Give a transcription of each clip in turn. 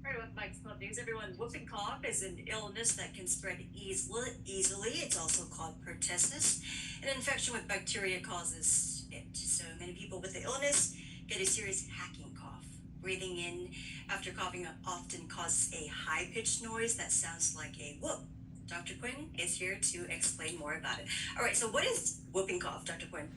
Right, with Mike's Club News, everyone, whooping cough is an illness that can spread easily. It's also called pertussis. An infection with bacteria causes it. So many people with the illness get a serious hacking cough. Breathing in after coughing often causes a high-pitched noise that sounds like a whoop. Dr. Quinn is here to explain more about it. All right, so what is whooping cough, Dr. Quinn?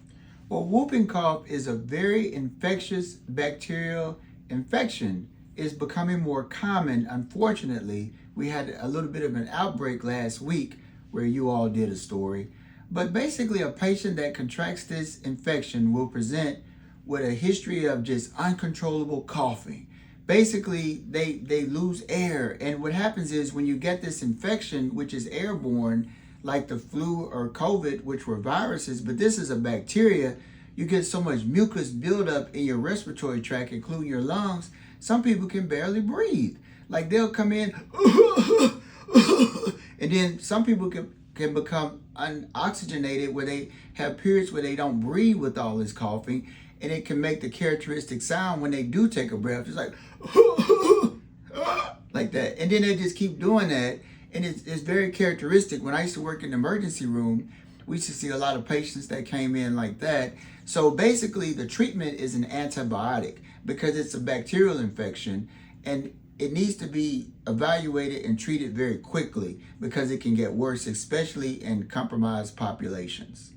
Well, whooping cough is a very infectious bacterial infection. It's becoming more common. Unfortunately, we had a little bit of an outbreak last week where you all did a story. But basically, a patient that contracts this infection will present with a history of just uncontrollable coughing. Basically, they lose air. And what happens is when you get this infection, which is airborne, like the flu or COVID, which were viruses, but this is a bacteria, you get so much mucus buildup in your respiratory tract, including your lungs, some people can barely breathe. Like they'll come in, and then some people can become unoxygenated where they have periods where they don't breathe with all this coughing, and it can make the characteristic sound when they do take a breath. It's like, like that. And then they just keep doing that. And it's very characteristic. When I used to work in the emergency room, we used to see a lot of patients that came in like that. So basically the treatment is an antibiotic because it's a bacterial infection, and it needs to be evaluated and treated very quickly because it can get worse, especially in compromised populations.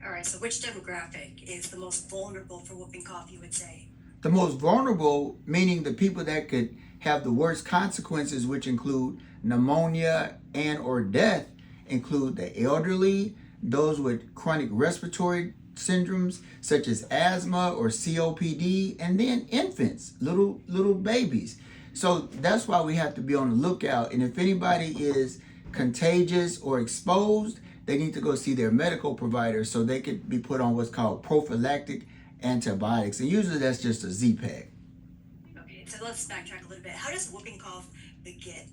All right, so which demographic is the most vulnerable for whooping cough, you would say? The most vulnerable, meaning the people that could have the worst consequences, which include pneumonia and or death, include the elderly, those with chronic respiratory syndromes such as asthma or COPD, and then infants, little babies. So that's why we have to be on the lookout. And if anybody is contagious or exposed, they need to go see their medical provider so they could be put on what's called prophylactic antibiotics. And usually that's just a Z-Pack. Okay, so let's backtrack a little bit. How does whooping cough begin?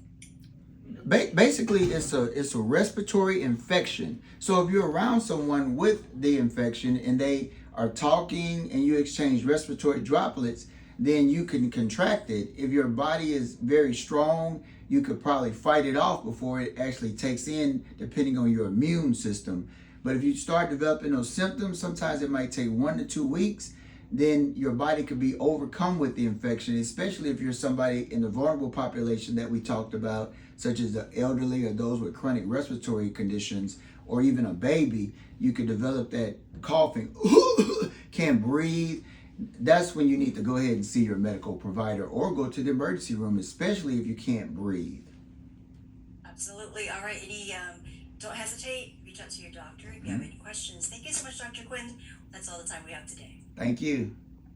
Basically, it's a respiratory infection. So if you're around someone with the infection and they are talking and you exchange respiratory droplets, then you can contract it. If your body is very strong, you could probably fight it off before it actually takes in, depending on your immune system. But if you start developing those symptoms, sometimes it might take 1 to 2 weeks. Then your body could be overcome with the infection, especially if you're somebody in the vulnerable population that we talked about, such as the elderly or those with chronic respiratory conditions, or even a baby. You could develop that coughing, can't breathe. That's when you need to go ahead and see your medical provider or go to the emergency room, especially if you can't breathe. Absolutely. All right, don't hesitate. Reach out to your doctor if you have any questions. Thank you so much, Dr. Quinn. That's all the time we have today. Thank you.